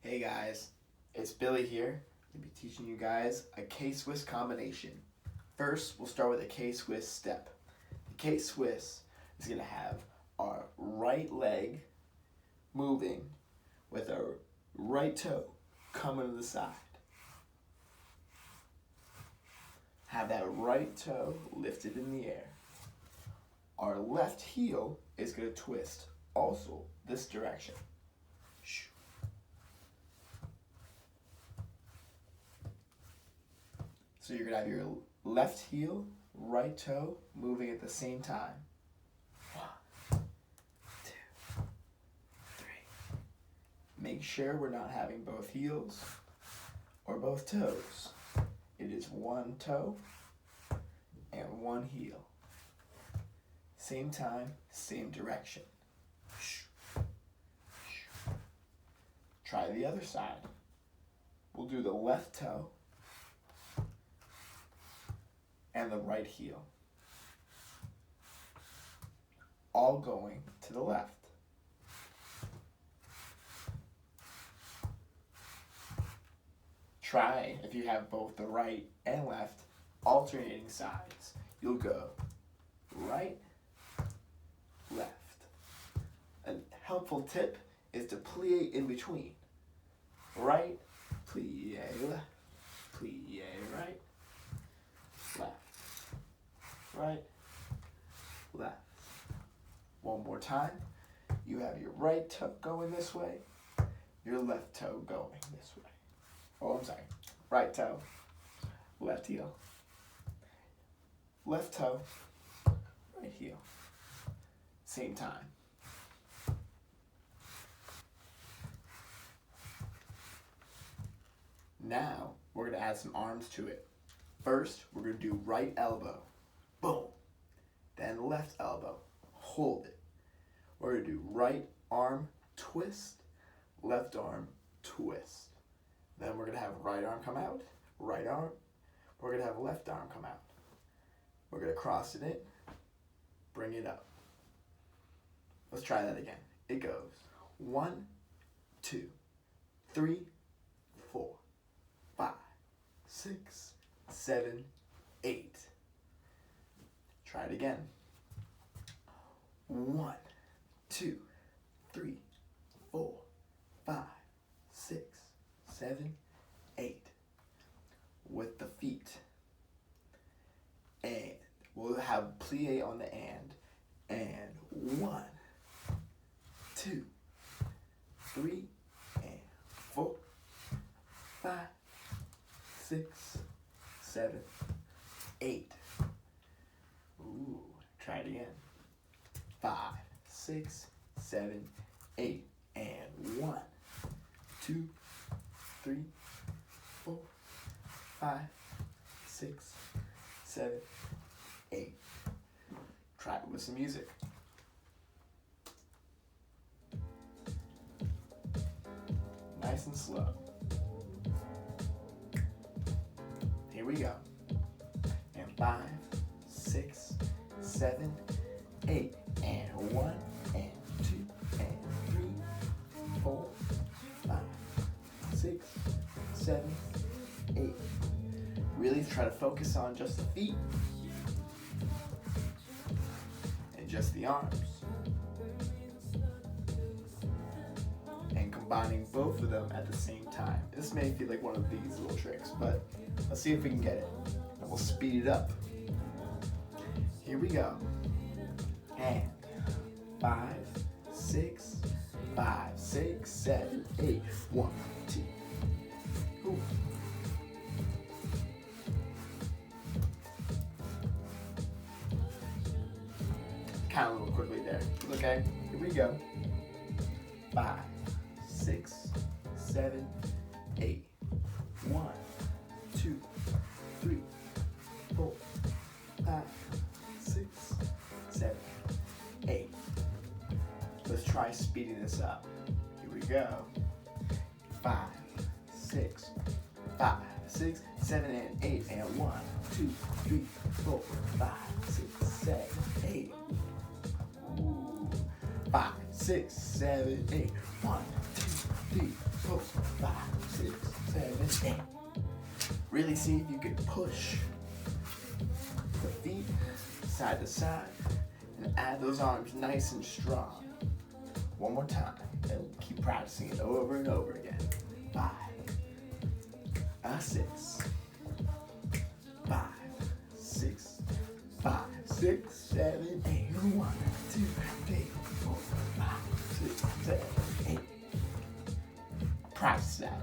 Hey guys, it's Billy here. I'll be teaching you guys a K-Swiss combination. First, we'll start with a K-Swiss step. The K-Swiss is going to have our right leg moving with our right toe coming to the side. Have that right toe lifted in the air. Our left heel is going to twist also this direction. So you're going to have your left heel, right toe moving at the same time. 1, 2, 3. Make sure we're not having both heels or both toes. It is one toe and one heel. Same time, same direction. Try the other side. We'll do the left toe and the right heel, all going to the left. Try, if you have both the right and left alternating sides, you'll go right, left. A helpful tip is to plie in between. Right, plie left, plie right, left, right, left. One more time. You have your right toe going this way, your left toe going this way. Oh, I'm sorry. Right toe, left heel. Left toe, right heel. Same time. Now, we're going to add some arms to it. First, we're going to do right elbow. Boom. Then left elbow. Hold it. We're going to do right arm twist, left arm twist. Then we're going to have right arm come out, right arm. We're going to have left arm come out. We're going to cross it in, bring it up. Let's try that again. It goes 1, 2, 3, 4, 5, 6, 7, 8. Try it again. 1, 2, 3, 4, 5, 6, 7, 8. With the feet. And we'll have plie on the and 1, 2, 3, and 4, 5, 6, 7, 8. Ooh, try it again. 5, 6, 7, 8, and 1, 2, 3, 4, 5, 6, 7, 8. Try it with some music. Nice and slow. Here we go. And 5, 6, 7, 8. And 1, and 2, and 3, 4, 5, 6, 7, 8. Really try to focus on just the feet and just the arms. And combining both of them at the same time. This may feel like one of these little tricks, but let's see if we can get it. And we'll speed it up. Here we go. And 5, 6, 5, 6, 7, 8. 1, 2. Ooh. Count a little quickly there. Okay, here we go. 5, 6, 7, 8. 1, 2, 3, 4, 5, 6, 7, 8. Let's try speeding this up. Here we go. 5, 6, 5, 6, 7, and 8. And 1, 2, 3, 4, 5, 6, 7, 8. 5, 6, 7, 8. 1, 2, 3, 4, 5, 6, 7, 8. Really see if you can push the feet side to side and add those arms nice and strong. One more time, and keep practicing it over and over again. 5, 6, 5, 6, 5, 6, 7, 8. 1, 2, 3, 4, 5, 6, 7, 8. Practice that.